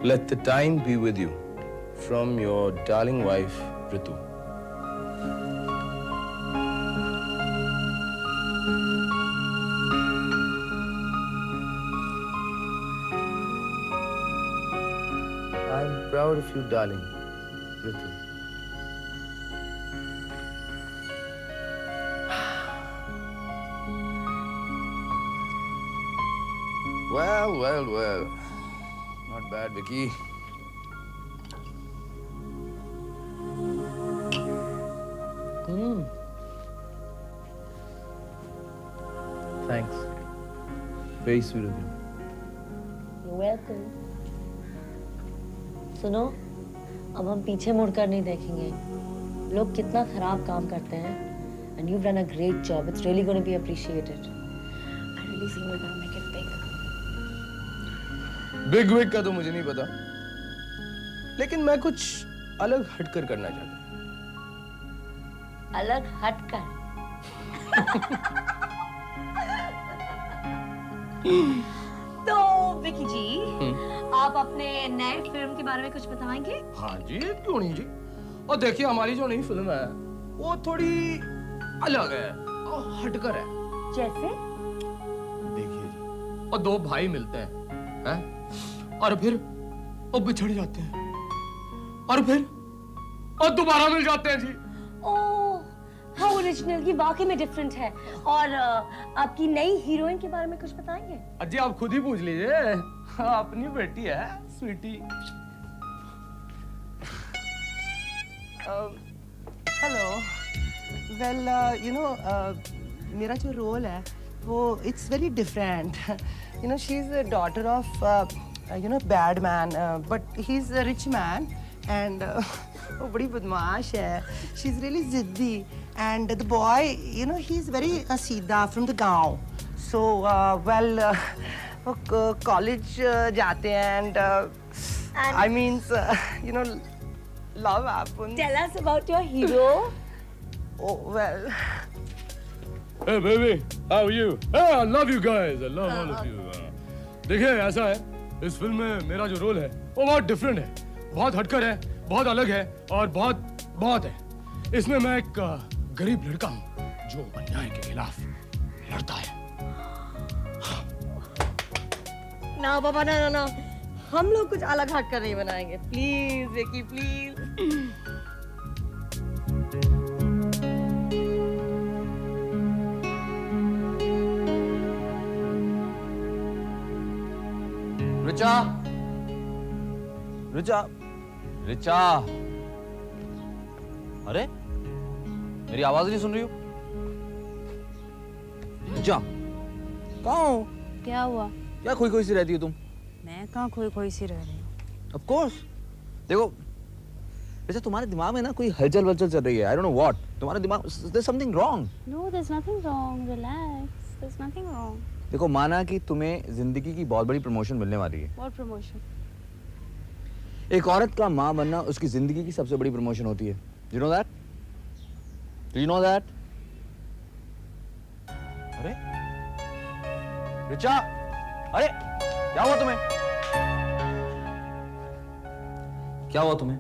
Let the time be with you. From your darling wife, Ritu. I'm proud of you, darling, Ritu. Well. Not bad, Vicky. Thanks. Very sweet of you. You're welcome. सुनो, अब हम पीछे मुड़कर नहीं देखेंगे। लोग कितना खराब काम करते हैं। And you've done a great job. It's really going to be appreciated. I really think we're going to make it big. Big wig का तो मुझे नहीं पता, लेकिन मैं कुछ अलग हटकर करना चाहता हूँ। अलग हटकर? तो विकी जी, आप अपने नए फिल्म के बारे में कुछ बताएंगे? हाँ जी, क्यों नहीं जी। और देखिए, हमारी जो नई फिल्म है वो थोड़ी अलग है और हटकर है। जैसे? देखिए जी, और दो भाई मिलते हैं, और फिर वो बिछड़ जाते हैं, और फिर और दोबारा मिल जाते हैं जी। ओह, हाउ ओरिजिनल, ये वाकई में डिफरेंट है। और आपकी नई हीरोइन के बारे में कुछ बताएंगे? अजी आप खुद ही पूछ लीजिए, अपनी बेटी है Sweety. Hello. Well you know, मेरा जो रोल है वो it's very different. You know, she is the daughter of you know, bad man, but he's a rich man, and वो बड़ी बदमाश है। She's really ज़िद्दी, and the boy, you know, he's very सीधा from the गाँव. So well, वो college जाते हैं, and I mean, you know, love happens. Tell us about your hero. Oh well. Hey baby, how are you? Hey, I love you guys. I love all of you. देखिए, ऐसा है, इस film में मेरा जो role है वो बहुत डिफरेंट है, बहुत हटकर है, बहुत अलग है और बहुत है। इसमें मैं एक गरीब लड़का हूँ जो अन्याय के खिलाफ लड़ता है। ना बाबा, ना, हम लोग कुछ अलग हटकर नहीं बनाएंगे। Please Vicky, please. रिचा, अरे मेरी आवाज नहीं सुन रही हो? रिचा, कहाँ हो? क्या हुआ? क्या खोई सी रहती हो तुम? मैं कहाँ खोई सी रह रही हूँ? Of course. देखो, रिचा, तुम्हारे दिमाग में ना कोई हलचल चल रही है। I don't know what. तुम्हारे दिमाग, there's something wrong. No, there's nothing wrong. Relax. There's nothing wrong. देखो, माना कि तुम्हें जिंदगी की बहुत बड़ी प्रमोशन मिलने वाली है। What promotion? एक औरत का माँ बनना उसकी जिंदगी की सबसे बड़ी प्रमोशन होती है। You know that? Do you know that? अरे, रिचा, अरे, क्या हुआ तुम्हें? क्या हुआ तुम्हें?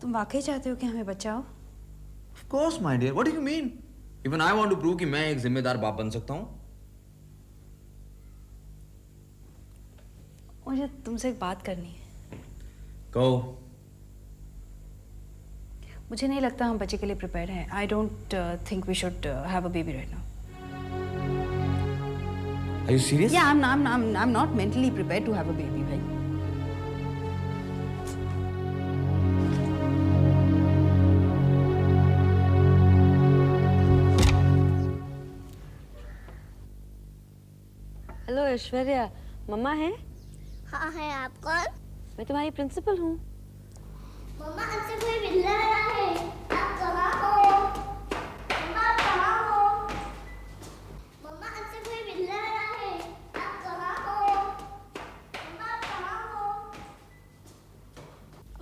तुम वाकई चाहते हो कि हमें बचाओ? Of course, my dear. What do you mean? Even I want to prove कि मैं एक जिम्मेदार बाप बन सकता हूँ। मुझे तुमसे एक बात करनी है। कहो। मुझे नहीं लगता हम बच्चे के लिए प्रिपेयर्ड हैं। I don't think we should have a baby right now. Are you serious? Yeah, I'm not mentally prepared to have a baby, भाई। हेलो ऐश्वर्या, मम्मा है? हाँ है। आप कौन? मैं तुम्हारी प्रिंसिपल हूँ। मम्मा, हमसे कोई मिल रहा है। आप कहाँ हो? मम्मा, आप कहाँ हो? मम्मा, हमसे कोई मिल रहा है। आप कहाँ हो? मम्मा, आप कहाँ हो?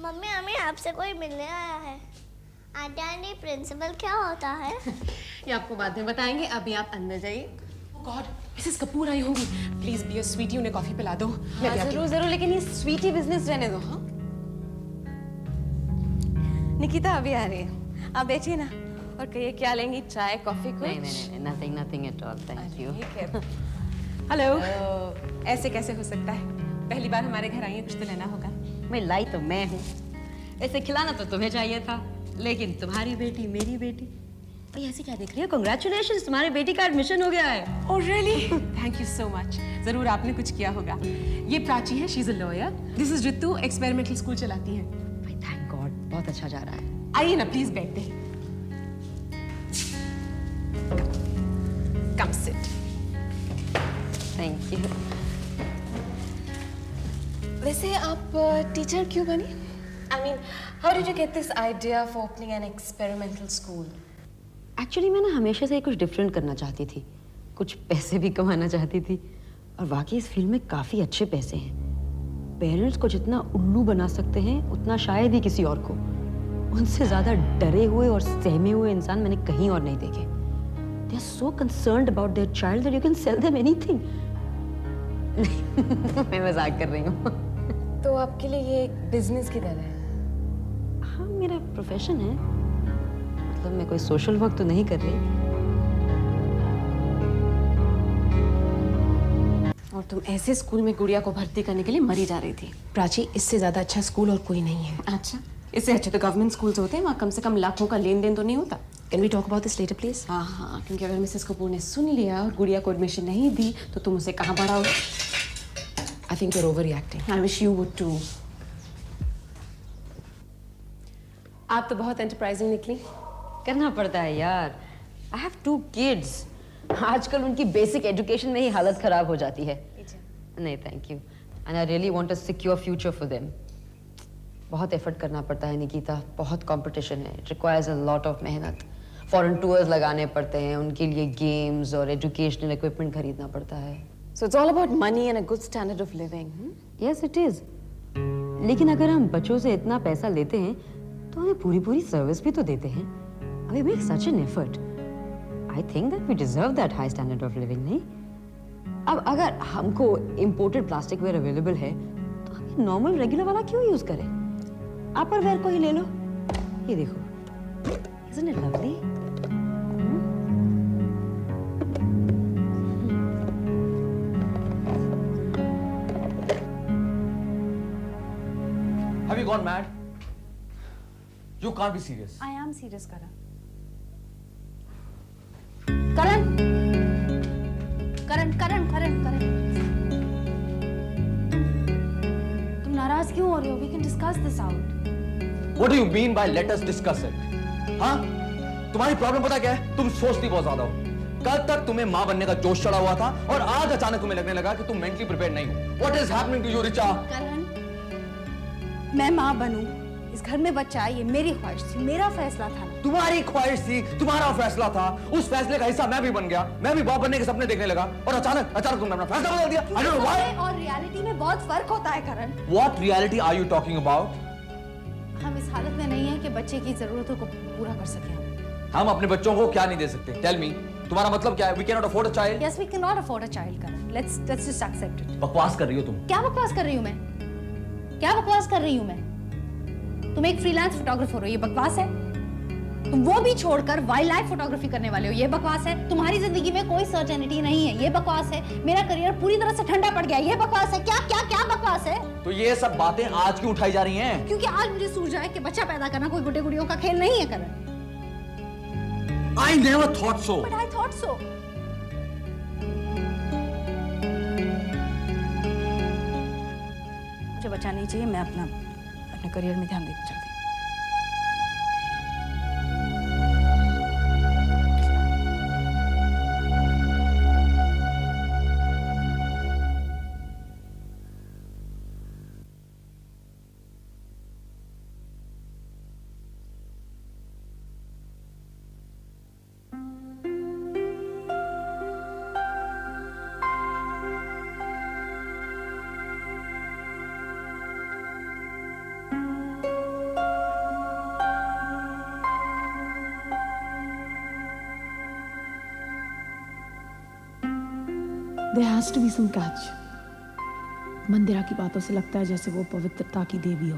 मम्मी, हमें आपसे कोई मिलने आया है। आंटी, प्रिंसिपल क्या होता है? ये आपको बाद में बताएंगे, अभी आप अंदर जाइए। गॉड, मिसेस कपूर आई होंगी। प्लीज बी अ स्वीटी, उन्हें कॉफी पिला दो। हाँ, जरूर जरूर, लेकिन ये स्वीटी बिजनेस रहने दो। हाँ निकिता अभी आ रही है, आप बैठिए ना और कहिए क्या लेंगी, चाय कॉफी कुछ? नहीं, nothing nothing at all, thank you. Hello. ऐसे कैसे हो सकता है? पहली बार हमारे घर आई है, कुछ तो लेना होगा। मैं लाई तो मैं हूँ, ऐसे खिलाना तो तुम्हें चाहिए था, लेकिन तुम्हारी बेटी मेरी बेटी। भाई ऐसे क्या देख रही हो? कांग्रेचुलेशंस, तुम्हारे बेटी का एडमिशन हो गया है। Oh really? Thank you so much. जरूर आपने कुछ किया होगा। ये प्राची है, she is a lawyer. This is Ritu, experimental school चलाती है। भाई थैंक गॉड, बहुत अच्छा जा रहा है। आइए ना प्लीज, बैठते हैं। Come sit. Thank you. वैसे आप टीचर क्यों बनी? I mean, how did you get this idea for opening an experimental school? Actually मैं ना हमेशा से कुछ डिफरेंट करना चाहती थी, कुछ पैसे भी कमाना चाहती थी, और वाकई इस फील्ड में काफ़ी अच्छे पैसे हैं। पेरेंट्स को जितना उल्लू बना सकते हैं उतना शायद ही किसी और को। उनसे ज़्यादा डरे हुए और सहमे हुए इंसान मैंने कहीं और नहीं देखे। They are so concerned about their child that you can sell them anything. मैं मजाक कर रही हूँ। तो आपके लिए ये एक बिजनेस की तरह है? हाँ, मेरा प्रोफेशन है, मतलब मैं कोई सोशल वर्क तो नहीं कर रही। और तुम ऐसे स्कूल में गुड़िया को भर्ती करने के लिए मरी जा रही थी। प्राची, इससे ज्यादा अच्छा स्कूल और कोई नहीं है। अच्छा, इससे अच्छे तो गवर्नमेंट स्कूल्स होते हैं, वहाँ कम से कम लाखों का लेन देन तो नहीं होता। Can we talk about this letter please? हाँ हाँ, क्योंकि अगर मिसेस कपूर ने सुन लिया और गुड़िया को एडमिशन नहीं दी तो तुम उसे कहाँ पढ़ाओगे? I think you're overreacting. I wish you would too. आप तो बहुत एंटरप्राइजिंग निकली। करना पड़ता है यार। I have 2 kids। आजकल उनकी बेसिक एजुकेशन में ही हालत खराब हो जाती है। नहीं thank you, and I really want a secure future for them. बहुत एफर्ट करना पड़ता है निकिता, बहुत कंपटीशन है। It requires a lot of मेहनत। फॉरेन टूर्स लगाने पड़ते हैं, उनके लिए गेम्स और एजुकेशनल इक्विपमेंट खरीदना पड़ता है। So it's all about money and a good standard of living. Yes it is, लेकिन अगर हम बच्चों से इतना पैसा लेते हैं तो हमें पूरी पूरी सर्विस भी तो देते हैं। We make such an effort. I think that we deserve that high standard of living, नहीं? अब अगर हमको इम्पोर्टेड प्लास्टिक वेयर अवेलेबल है तो हम नॉर्मल रेगुलर वाला क्यों यूज करें? अपर वेयर को ही ले लो, ये देखो, isn't it lovely? Have you gone mad? You can't be serious. I am serious, Karan. Karan. तुम नाराज क्यों हो रहे हो? We can discuss this out. What do you mean by let us discuss it? हाँ? तुम्हारी प्रॉब्लम पता क्या है? तुम सोचती बहुत ज्यादा हो। कल तक तुम्हें माँ बनने का जोश चढ़ा हुआ था और आज अचानक तुम्हें लगने लगा कि तुम मेंटली प्रिपेयर्ड नहीं हो। What is happening to you, Richa? करण, मैं माँ बनूं, इस घर में बच्चा आए, ये मेरी ख्वाहिश थी, मेरा फैसला था। तुम्हारी ख्वाहिश थी, तुम्हारा फैसला था। उस फैसले का हिस्सा मैं भी बन गया। मैं भी बाप बनने के सपने देखने लगा और अचानक तुमने अपना फैसला बदल दिया। I don't know why. और रियलिटी में बहुत फर्क होता है करण। What reality are you talking about? हम इस हालत में नहीं है कि बच्चे की जरूरतों को पूरा कर सकें। हम अपने बच्चों को क्या नहीं दे सकते? Tell me. तुम्हारा मतलब क्या है? We cannot afford a child. Yes, we cannot afford a child, Karan. Let's just accept it. बकवास कर रही हो तुम। क्या बकवास कर रही हूँ मैं? क्या बकवास कर रही हूँ मैं? तुम एक फ्रीलांस फोटोग्राफर हो, ये बकवास है? तुम वो भी छोड़कर वाइल्ड लाइफ फोटोग्राफी करने वाले हो, ये बकवास है? तुम्हारी जिंदगी में कोई सर्टेनिटी नहीं है, ये बकवास है? मेरा करियर पूरी तरह से ठंडा पड़ गया, ये बकवास है? क्या बकवास है? तो ये सब बातें आज क्यों उठाई जा रही हैं? क्योंकि आज मुझे सूझ रहा है कि बच्चा पैदा करना कोई गुड्डे गुड़ियों का खेल नहीं है करण। I never thought so. But I thought so. मुझे बच्चा नहीं चाहिए, मैं अपने करियर में ध्यान देना चाहती हूँ। There has to be some catch. मंदिरा की बातों से लगता है जैसे वो पवित्रता की देवी हो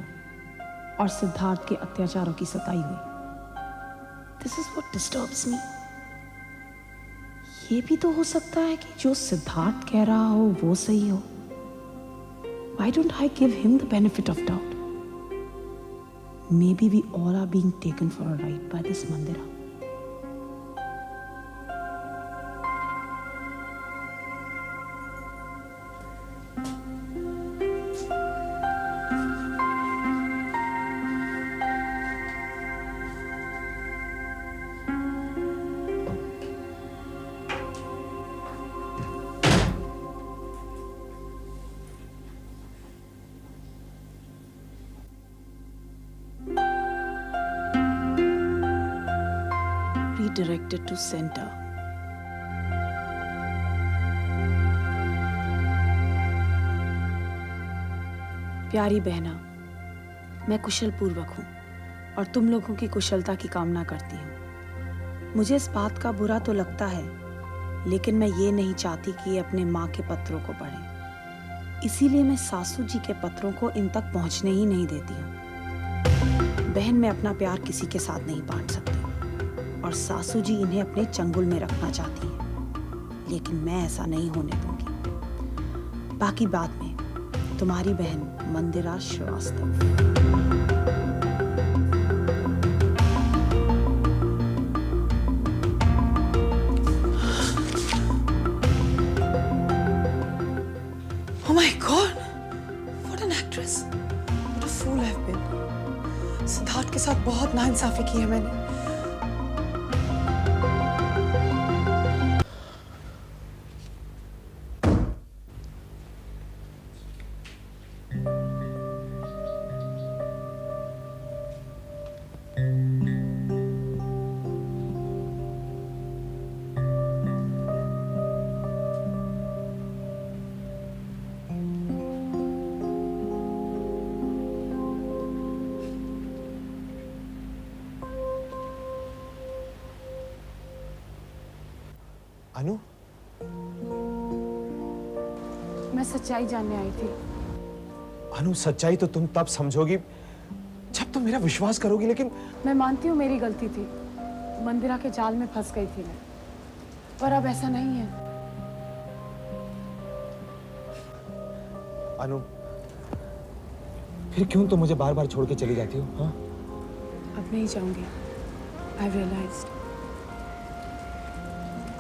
और सिद्धार्थ के अत्याचारों की सताई हुई। This is what disturbs me. ये भी तो हो सकता है कि जो सिद्धार्थ कह रहा हो वो सही हो। Why don't I give him the benefit of doubt? Maybe we all are being taken for a ride by this Mandira. Redirected to center. प्यारी बहना, मैं कुशल पूर्वक हूँ और तुम लोगों की कुशलता की कामना करती हूँ। मुझे इस बात का बुरा तो लगता है, लेकिन मैं ये नहीं चाहती कि ये अपने माँ के पत्रों को पढ़ें। इसीलिए मैं सासू जी के पत्रों को इन तक पहुँचने ही नहीं देती हूँ। बहन, मैं अपना प्यार किसी के साथ नहीं बांट सकती और सासू जी इन्हें अपने चंगुल में रखना चाहती हैं, लेकिन मैं ऐसा नहीं होने दूंगी। बाकी बाद में तुम्हारी बहन मंदिरा Srivastava. Oh my God! What an actress! What a fool I've been. Siddharth के साथ बहुत नाइंसाफी की है मैंने। अनु, मैं सच्चाई जानने आई थी। अनु, सच्चाई तो तुम तब समझोगी जब तुम मेरा विश्वास करोगी, लेकिन मैं मानती हूँ मेरी गलती थी, मंदिरा के जाल में फंस गई थी मैं, पर अब ऐसा नहीं है। अनु, फिर क्यों तुम मुझे बार बार छोड़ के चली जाती हो? हाँ? अब नहीं जाऊंगी।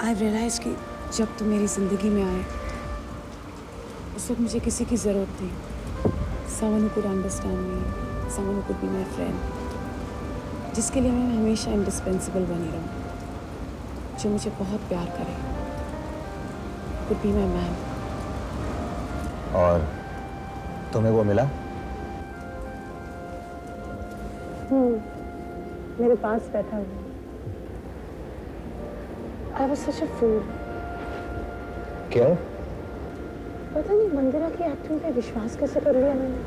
I've realized कि जब तुम मेरी जिंदगी में आए उस वक्त मुझे किसी की जरूरत थी। Someone who could understand me, someone who could be my friend, जिसके लिए मैं हमेशा indispensable बनी रहूं, जो मुझे बहुत प्यार करे, could be my man। और तुम्हें वो मिला? मेरे पास बैठा हुआ। I was such a fool। क्यों? पता नहीं मंदिरा की एक्टिंग पे विश्वास कैसे कर लिया मैंने।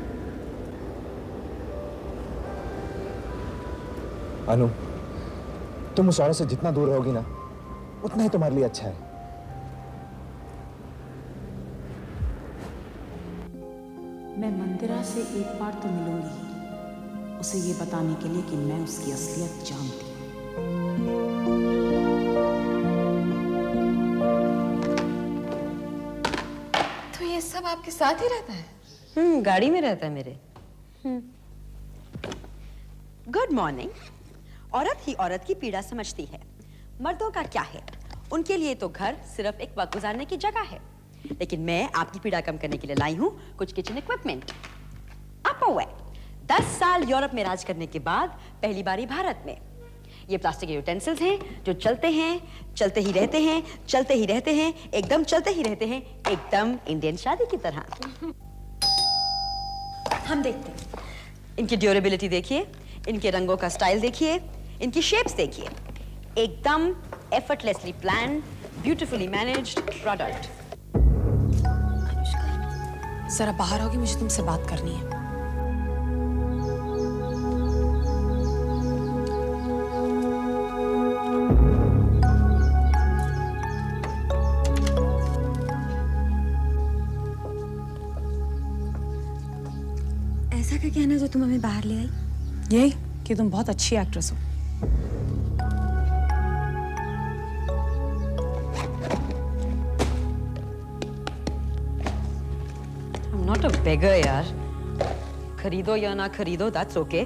अनु, तुम उस औरत से जितना दूर रहोगी ना, उतना ही तुम्हारे लिए अच्छा है। मैं मंदिरा से एक बार तो मिलूंगी ही, उसे ये बताने के लिए कि मैं उसकी असलियत जानती हूँ। तो ये सब आपके साथ ही रहता है? गाड़ी में रहता है मेरे। Good morning. औरत ही औरत की पीड़ा समझती है, मर्दों का क्या है? उनके लिए तो घर सिर्फ एक वक्त गुजारने की जगह है, लेकिन मैं आपकी पीड़ा कम करने के लिए लाई हूँ कुछ किचन इक्विपमेंट। अपोवे 10 साल यूरोप में राज करने के बाद पहली बारी भारत में। ये प्लास्टिक के यूटेंसिल्स हैं जो चलते हैं, चलते ही रहते हैं, चलते ही रहते हैं, एकदम चलते ही रहते हैं, एकदम इंडियन शादी की तरह। हम देखते हैं। इनकी ड्यूरेबिलिटी देखिए, इनके रंगों का स्टाइल देखिए, इनकी शेप्स देखिए, एकदम effortlessly plan, beautifully managed product. जरा बाहर आओगी, मुझे तुमसे बात करनी है। था कहना जो तुम हमें बाहर ले आई? यही कि तुम बहुत अच्छी एक्ट्रेस हो। I'm not a beggar, यार। खरीदो या ना खरीदो, that's okay.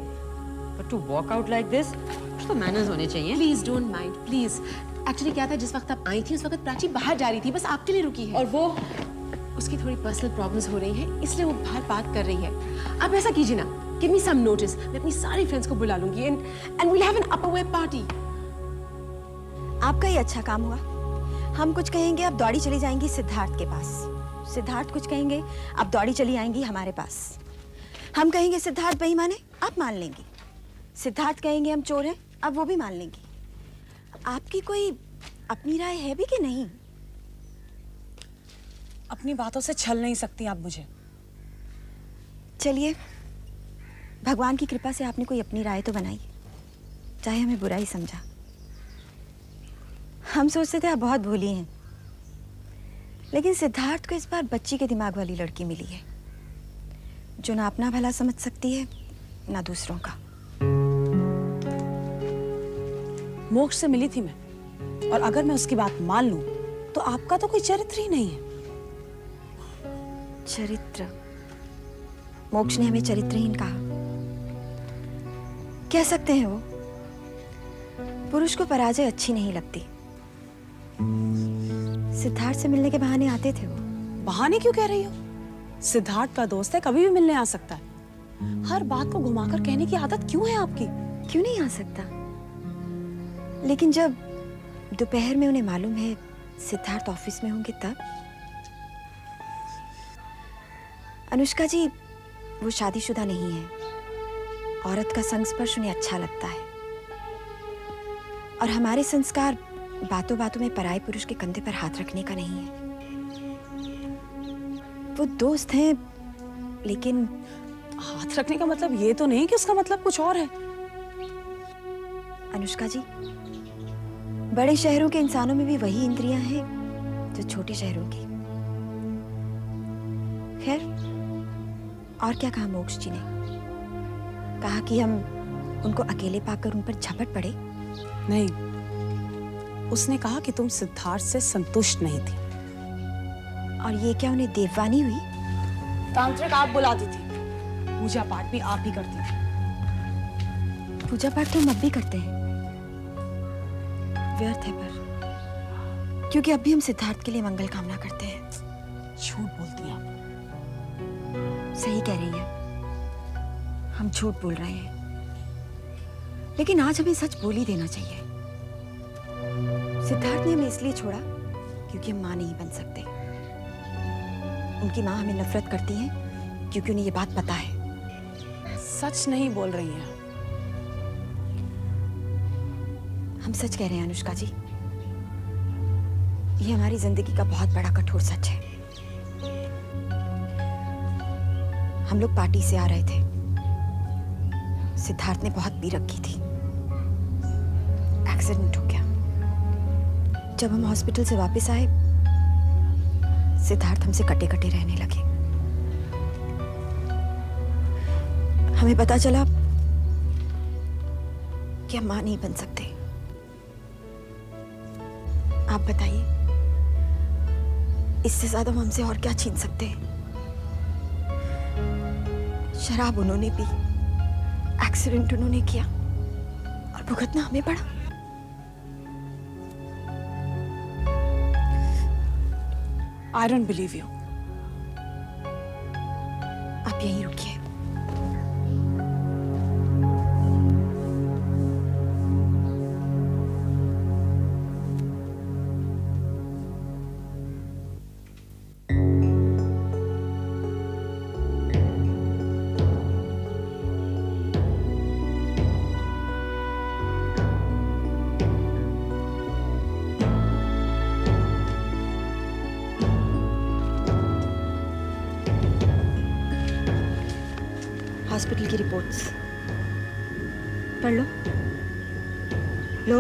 But to walk out like this, कुछ तो manners होने चाहिए। Please don't mind please. Actually क्या था, जिस वक्त आप आई थी उस वक्त प्राची बाहर जा रही थी, बस आपके लिए रुकी है। और वो उसकी थोड़ी पर्सनल प्रॉब्लम्स हो रही हैं, इसलिए वो बाहर बात कर रही है। आप ऐसा कीजिए ना, गिव मी सम नोटिस, मैं अपनी सारी फ्रेंड्स को बुला लूंगी and we'll have an upper way party. आपका ही अच्छा काम हुआ। हम कुछ कहेंगे आप दौड़ी चली जाएंगी सिद्धार्थ के पास, सिद्धार्थ कुछ कहेंगे आप दौड़ी चली आएंगी हमारे पास। हम कहेंगे सिद्धार्थ बेईमान है, आप मान लेंगी। सिद्धार्थ कहेंगे हम चोर हैं, आप वो भी मान लेंगी। आपकी कोई अपनी राय है भी कि नहीं? अपनी बातों से छल नहीं सकती आप मुझे। चलिए, भगवान की कृपा से आपने कोई अपनी राय तो बनाई, चाहे हमें बुरा ही समझा। हम सोचते थे आप बहुत भोली हैं, लेकिन सिद्धार्थ को इस बार बच्ची के दिमाग वाली लड़की मिली है, जो ना अपना भला समझ सकती है ना दूसरों का। मोक्ष से मिली थी मैं, और अगर मैं उसकी बात मान लूं तो आपका तो कोई चरित्र ही नहीं है। चरित्र? मोक्ष ने हमें चरित्रहीन कहा। कह सकते हैं वो। पुरुष को पराजय अच्छी नहीं लगती। सिद्धार्थ से मिलने के बहाने आते थे वो। बहाने क्यों कह रही हो? सिद्धार्थ का दोस्त है, कभी भी मिलने आ सकता है। हर बात को घुमाकर कहने की आदत क्यों है आपकी? क्यों नहीं आ सकता? लेकिन जब दोपहर में उन्हें मालूम है सिद्धार्थ ऑफिस में होंगे तब। अनुष्का जी, वो शादीशुदा नहीं है। औरत का संस्पर्श उन्हें अच्छा लगता है, और हमारे संस्कार बातों बातों में पराये पुरुष के कंधे पर हाथ रखने का नहीं है। वो दोस्त हैं, लेकिन हाथ रखने का मतलब ये तो नहीं कि उसका मतलब कुछ और है। अनुष्का जी, बड़े शहरों के इंसानों में भी वही इंद्रियां हैं जो छोटे शहरों की। खैर, और क्या कहा मोक्ष जी ने? कहा कि हम उनको अकेले पाकर उन पर झपट पड़े? नहीं, उसने कहा कि तुम सिद्धार्थ से संतुष्ट नहीं थी। और ये क्या उन्हें देववानी हुई? तांत्रिक आप बुलाती थी, पूजा पाठ भी आप ही करती थी। पूजा पाठ तो हम अब भी करते हैं, व्यर्थ है पर, क्योंकि अब भी हम सिद्धार्थ के लिए मंगल कामना करते हैं। झूठ बोलती हैं आप। सही कह रही है, हम झूठ बोल रहे हैं, लेकिन आज हमें सच बोल ही देना चाहिए। सिद्धार्थ ने हमें इसलिए छोड़ा क्योंकि हम मां नहीं बन सकते। उनकी मां हमें नफरत करती है क्योंकि उन्हें ये बात पता है। सच नहीं बोल रही हैं। हम सच कह रहे हैं अनुष्का जी। ये हमारी जिंदगी का बहुत बड़ा कठोर सच है। हम लोग पार्टी से आ रहे थे। सिद्धार्थ ने बहुत पी रखी थी। एक्सीडेंट हो गया। जब हम हॉस्पिटल से वापस आए, सिद्धार्थ हमसे कटे कटे रहने लगे। हमें पता चला कि हम मां नहीं बन सकते। आप बताइए, इससे ज्यादा हम हमसे और क्या छीन सकते हैं? शराब उन्होंने पी, एक्सीडेंट उन्होंने किया, और भुगतना हमें पड़ा। I don't believe you. आप यहीं रुकिए। हॉस्पिटल की रिपोर्ट्स पढ़ लो। लो।